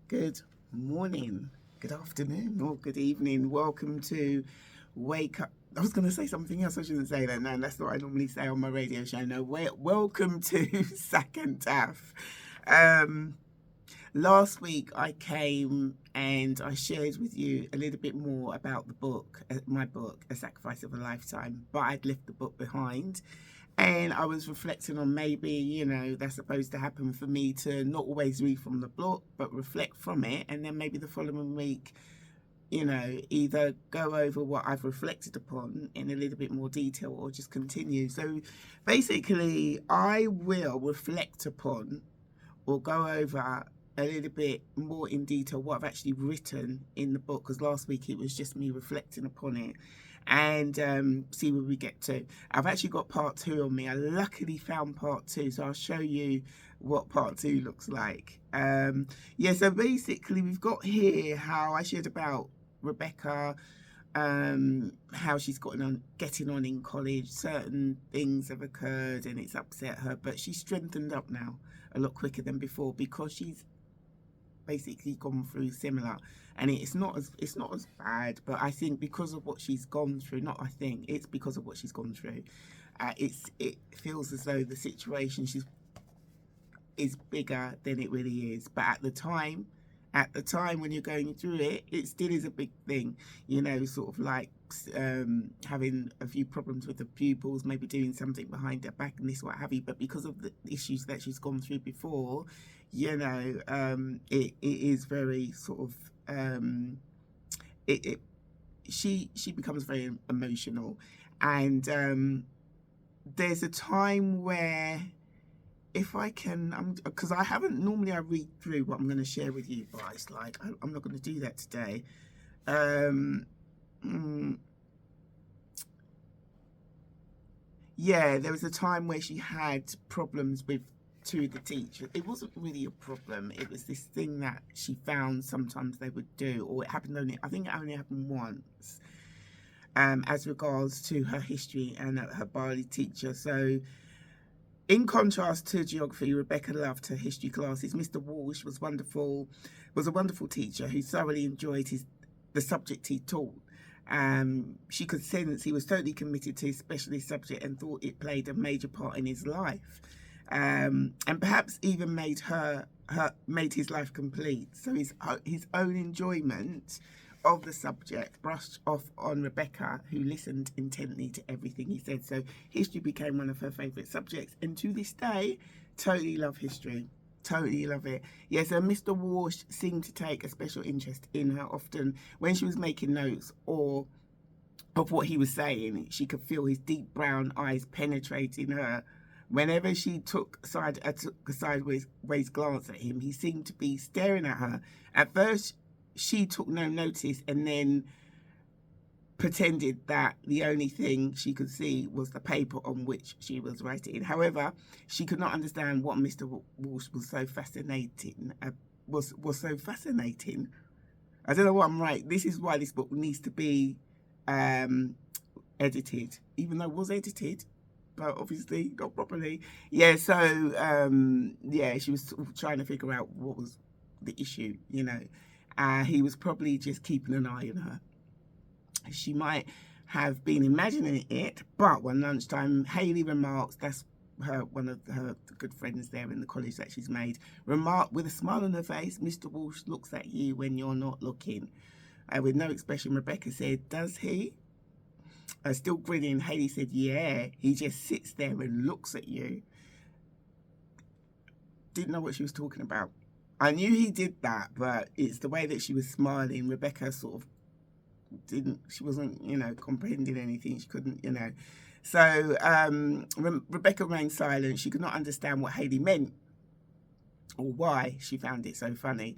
Good morning, good afternoon, or good evening. Welcome to Wake Up. I was going to say something else. I shouldn't say that. No, that's what I normally say on my radio show. No, welcome to Sack and Taff. Last week I came and I shared with you a little bit more about the book, my book, A Sacrifice of a Lifetime, but I'd left the book behind. And I was reflecting on maybe, that's supposed to happen for me to not always read from the book, but reflect from it. And then maybe the following week, either go over what I've reflected upon in a little bit more detail or just continue. So basically, I will reflect upon or go over a little bit more in detail what I've actually written in the book, because last week it was just me reflecting upon it and see where we get to. I've actually got part 2 on me. I luckily found part 2, so I'll show you what part 2 looks like. So basically we've got here how I shared about Rebecca, how she's getting on in college. Certain things have occurred and it's upset her, but she's strengthened up now a lot quicker than before because she's basically gone through similar, and it's not as bad, but I think because of what she's gone through, it's because of what she's gone through, it feels as though the situation is bigger than it really is. But at the time when you're going through it, it still is a big thing, sort of like having a few problems with the pupils, maybe doing something behind her back and this, what have you. But because of the issues that she's gone through before, it is very sort of she becomes very emotional, and there's a time where, if I can, because I haven't normally, I read through what I'm going to share with you, but it's like I'm not going to do that today. There was a time where she had problems with 2 of the teachers. It wasn't really a problem. It was this thing that she found sometimes they would do, or it happened I think it only happened once, as regards to her history and her biology teacher. So in contrast to geography, Rebecca loved her history classes. Mr. Walsh was a wonderful teacher who thoroughly enjoyed the subject he taught. She could sense he was totally committed to his specialist subject and thought it played a major part in his life, and perhaps even made his life complete. So his own enjoyment of the subject brushed off on Rebecca, who listened intently to everything he said. So history became one of her favourite subjects, and to this day, totally love history. Totally love it. So Mr. Walsh seemed to take a special interest in her. Often when she was making notes or of what he was saying, she could feel his deep brown eyes penetrating her. Whenever she took a sideways glance at him, he seemed to be staring at her. At first, she took no notice and then pretended that the only thing she could see was the paper on which she was writing. However, she could not understand what Mr. Walsh was so fascinating. Was so fascinating. I don't know what I'm right. This is why this book needs to be edited, even though it was edited, but obviously not properly. She was sort of trying to figure out what was the issue. He was probably just keeping an eye on her. She might have been imagining it, but one lunchtime, Hayley remarks, that's one of her good friends there in the college that she's made, remarked with a smile on her face, "Mr. Walsh looks at you when you're not looking." With no expression, Rebecca said, "Does he?" Still grinning, Hayley said, "Yeah, he just sits there and looks at you." Didn't know what she was talking about. I knew he did that, but it's the way that she was smiling. Rebecca sort of she wasn't, comprehending anything. She couldn't, So Rebecca remained silent. She could not understand what Hayley meant or why she found it so funny.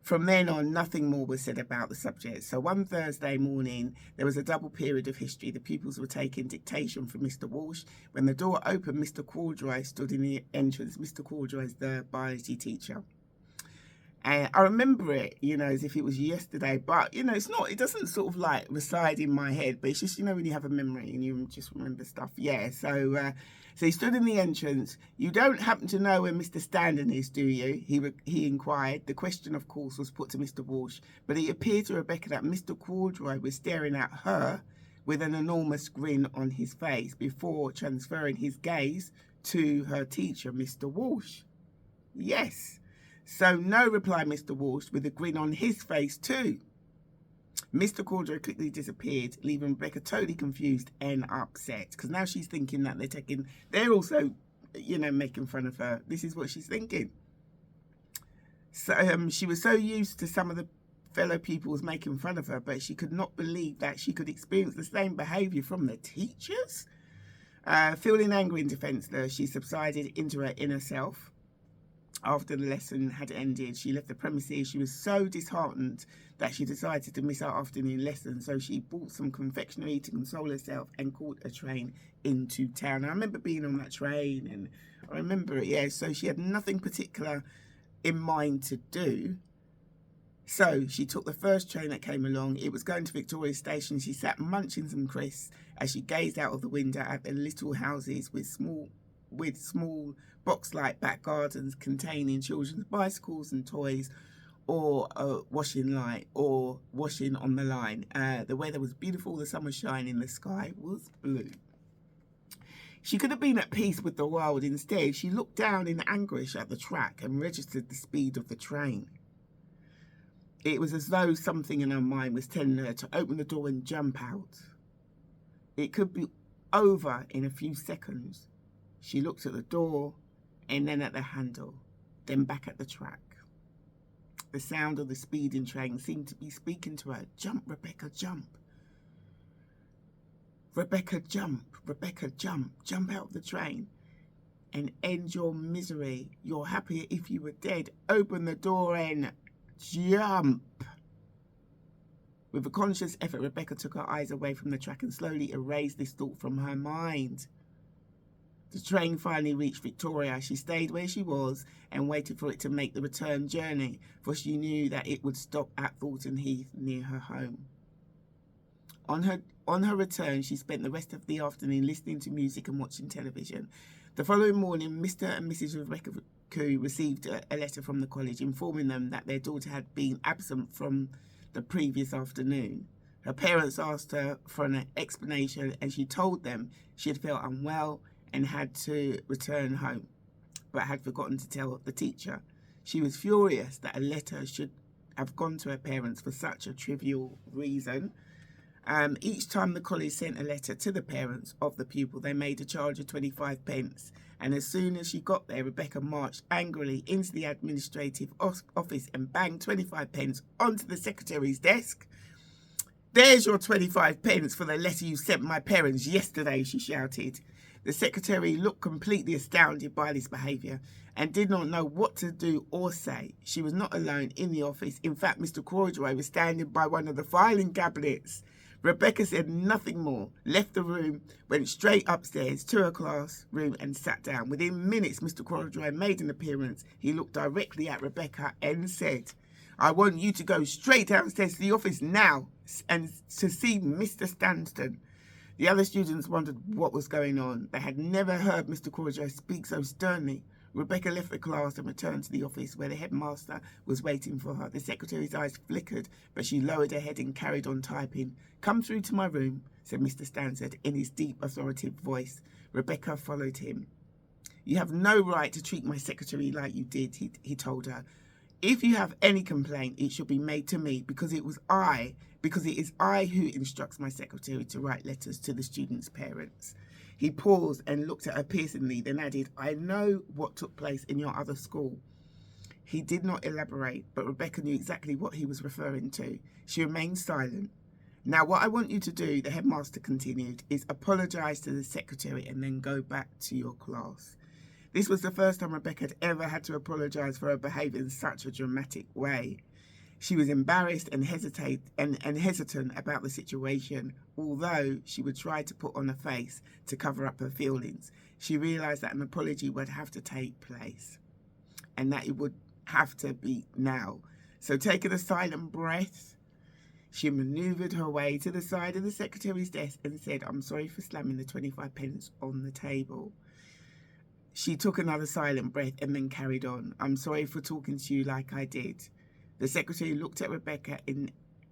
From then on, nothing more was said about the subject. So one Thursday morning, there was a double period of history. The pupils were taking dictation from Mr. Walsh. When the door opened, Mr. Corduroy stood in the entrance. Mr. Corduroy is the biology teacher. And I remember it, as if it was yesterday, but, it doesn't sort of like reside in my head, but it's just, when you have a memory and you just remember stuff. So So he stood in the entrance. "You don't happen to know where Mr. Standen is, do you?" he inquired. The question, of course, was put to Mr. Walsh, but it appeared to Rebecca that Mr. Corduroy was staring at her with an enormous grin on his face before transferring his gaze to her teacher, Mr. Walsh. "Yes." "So no," replied Mr. Walsh, with a grin on his face too. Mr. Corduroy quickly disappeared, leaving Rebecca totally confused and upset, because now she's thinking that they're also, making fun of her. This is what she's thinking. So she was so used to some of the fellow pupils making fun of her, but she could not believe that she could experience the same behaviour from the teachers. Feeling angry and defenceless, she subsided into her inner self. After the lesson had ended, she left the premises. She was so disheartened that she decided to miss her afternoon lesson, so she bought some confectionery to console herself and caught a train into town. I remember being on that train, and I remember it, yeah, so she had nothing particular in mind to do. So she took the first train that came along. It was going to Victoria Station. She sat munching some crisps as she gazed out of the window at the little houses with small box-like back gardens containing children's bicycles and toys, or washing on the line. The weather was beautiful, the sun was shining, the sky was blue. She could have been at peace with the world. Instead, she looked down in anguish at the track and registered the speed of the train. It was as though something in her mind was telling her to open the door and jump out. It could be over in a few seconds. She looked at the door and then at the handle, then back at the track. The sound of the speeding train seemed to be speaking to her. "Jump, Rebecca, jump. Rebecca, jump. Rebecca, jump. Jump out of the train and end your misery. You're happier if you were dead. Open the door and jump." With a conscious effort, Rebecca took her eyes away from the track and slowly erased this thought from her mind. The train finally reached Victoria. She stayed where she was and waited for it to make the return journey, for she knew that it would stop at Thornton Heath near her home. On her return, she spent the rest of the afternoon listening to music and watching television. The following morning, Mr. and Mrs. Rebecca Coo received a letter from the college informing them that their daughter had been absent from the previous afternoon. Her parents asked her for an explanation, and she told them she had felt unwell and had to return home, but had forgotten to tell the teacher. She was furious that a letter should have gone to her parents for such a trivial reason. Each time the college sent a letter to the parents of the pupil, they made a charge of 25 pence. And as soon as she got there, Rebecca marched angrily into the administrative office and banged 25 pence onto the secretary's desk. "There's your 25 pence for the letter you sent my parents yesterday," she shouted. The secretary looked completely astounded by this behaviour and did not know what to do or say. She was not alone in the office. In fact, Mr. Corduroy was standing by one of the filing cabinets. Rebecca said nothing more, left the room, went straight upstairs to her classroom and sat down. Within minutes, Mr. Corduroy made an appearance. He looked directly at Rebecca and said, "I want you to go straight downstairs to the office now and to see Mr. Stanston." The other students wondered what was going on. They had never heard Mr. Corduroy speak so sternly. Rebecca left the class and returned to the office where the headmaster was waiting for her. The secretary's eyes flickered, but she lowered her head and carried on typing. "Come through to my room," said Mr. Stansted in his deep, authoritative voice. Rebecca followed him. "You have no right to treat my secretary like you did," he told her. "If you have any complaint, it should be made to me, because it is I who instructs my secretary to write letters to the students' parents." He paused and looked at her piercingly, then added, "I know what took place in your other school." He did not elaborate, but Rebecca knew exactly what he was referring to. She remained silent. "Now, what I want you to do," the headmaster continued, "is apologise to the secretary and then go back to your class." This was the first time Rebecca had ever had to apologise for her behaviour in such a dramatic way. She was embarrassed and hesitant about the situation. Although she would try to put on a face to cover up her feelings, she realised that an apology would have to take place and that it would have to be now. So taking a silent breath, she manoeuvred her way to the side of the secretary's desk and said, "I'm sorry for slamming the 25 pence on the table." She took another silent breath and then carried on. I'm sorry for talking to you like I did. The secretary looked at Rebecca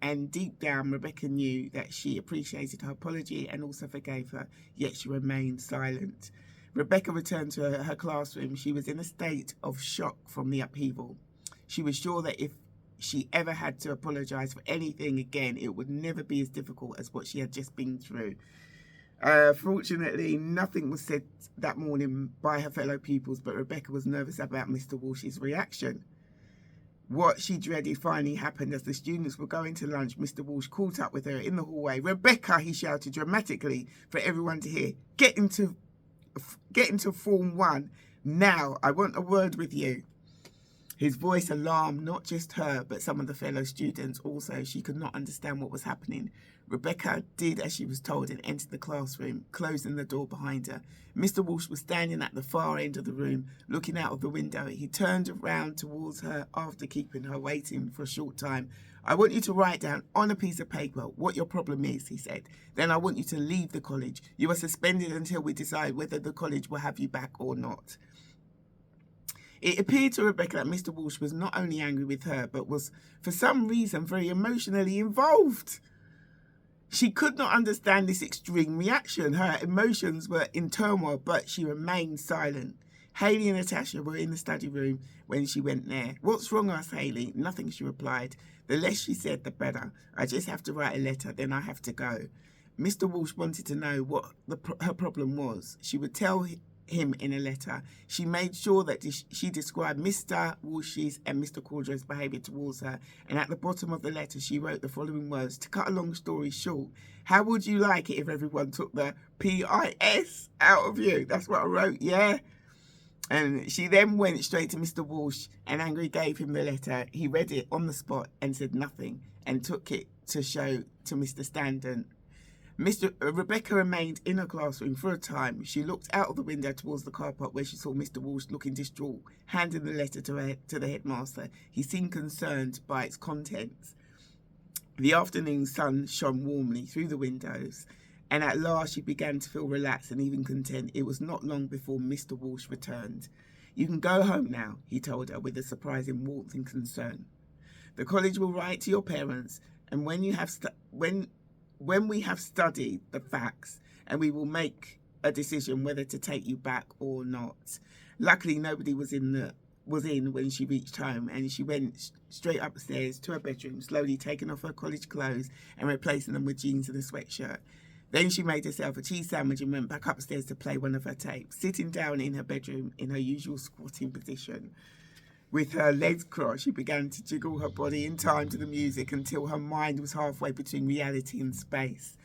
and deep down Rebecca knew that she appreciated her apology and also forgave her, yet she remained silent. Rebecca returned to her classroom. She was in a state of shock from the upheaval. She was sure that if she ever had to apologise for anything again, it would never be as difficult as what she had just been through. Fortunately, nothing was said that morning by her fellow pupils, but Rebecca was nervous about Mr. Walsh's reaction. What she dreaded finally happened. As the students were going to lunch, Mr. Walsh caught up with her in the hallway. "Rebecca," he shouted dramatically for everyone to hear, get into Form 1 now. I want a word with you." His voice alarmed not just her, but some of the fellow students also. She could not understand what was happening. Rebecca did as she was told and entered the classroom, closing the door behind her. Mr. Walsh was standing at the far end of the room, looking out of the window. He turned around towards her after keeping her waiting for a short time. "I want you to write down on a piece of paper what your problem is," he said. "Then I want you to leave the college. You are suspended until we decide whether the college will have you back or not." It appeared to Rebecca that Mr. Walsh was not only angry with her, but was, for some reason, very emotionally involved. She could not understand this extreme reaction. Her emotions were in turmoil, but she remained silent. Hayley and Natasha were in the study room when she went there. "What's wrong?" asked Hayley. "Nothing," she replied. "The less she said, the better. I just have to write a letter, then I have to go." Mr. Walsh wanted to know what her problem was. She would tell him in a letter. She made sure that she described Mr. Walsh's and Mr. Cordro's behaviour towards her, and at the bottom of the letter she wrote the following words: "To cut a long story short, how would you like it if everyone took the PIS out of you?" That's what I wrote, yeah. And she then went straight to Mr. Walsh and angrily gave him the letter. He read it on the spot and said nothing, and took it to show to Mr. Standen. Rebecca remained in her classroom for a time. She looked out of the window towards the car park where she saw Mr. Walsh looking distraught, handing the letter to the headmaster. He seemed concerned by its contents. The afternoon sun shone warmly through the windows, and at last she began to feel relaxed and even content. It was not long before Mr. Walsh returned. "You can go home now," he told her with a surprising warmth and concern. "The college will write to your parents, and when we have studied the facts, and we will make a decision whether to take you back or not." Luckily, nobody was in when she reached home, and she went straight upstairs to her bedroom, slowly taking off her college clothes and replacing them with jeans and a sweatshirt. Then she made herself a cheese sandwich and went back upstairs to play one of her tapes, sitting down in her bedroom in her usual squatting position. With her legs crossed, she began to jiggle her body in time to the music until her mind was halfway between reality and space.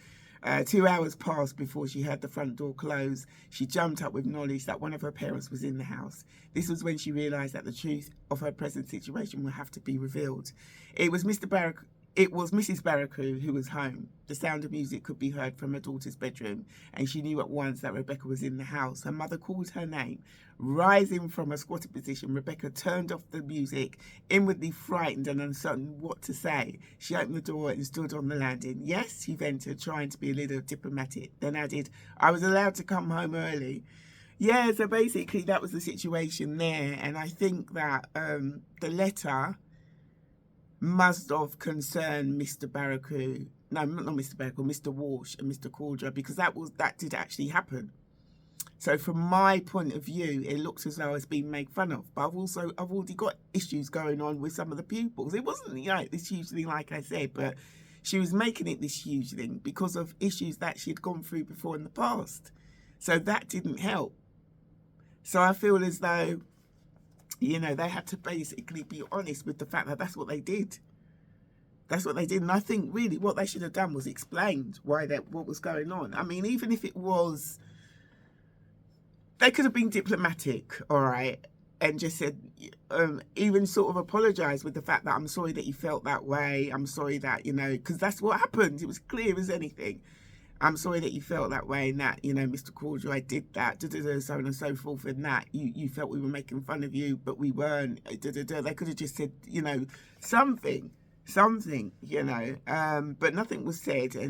2 hours passed before she heard the front door close. She jumped up with knowledge that one of her parents was in the house. This was when she realised that the truth of her present situation would have to be revealed. It was Mrs. Barracu who was home. The sound of music could be heard from her daughter's bedroom, and she knew at once that Rebecca was in the house. Her mother called her name. Rising from her squatted position, Rebecca turned off the music, inwardly frightened and uncertain what to say. She opened the door and stood on the landing. "Yes," he ventured, trying to be a little diplomatic, then added, "I was allowed to come home early." Yeah, so basically that was the situation there, and I think that the letter must have concerned Mr. Barracu. No, not Mr. Barracu, Mr. Walsh and Mr. Cordra, because that did actually happen. So from my point of view, it looks as though it's been made fun of. But I've already got issues going on with some of the pupils. It wasn't this huge thing, like I said, but she was making it this huge thing because of issues that she'd gone through before in the past. So that didn't help. So I feel as though, they had to basically be honest with the fact that that's what they did. That's what they did. And I think really what they should have done was explained what was going on. I mean, even if it was, they could have been diplomatic, all right, and just said, even sort of apologised with the fact that I'm sorry that you felt that way. I'm sorry that, because that's what happened. It was clear as anything. I'm sorry that you felt that way and that, Mr. Cordray, I did that, so on and so forth, and that you felt we were making fun of you, but we weren't. They could have just said, something, but nothing was said.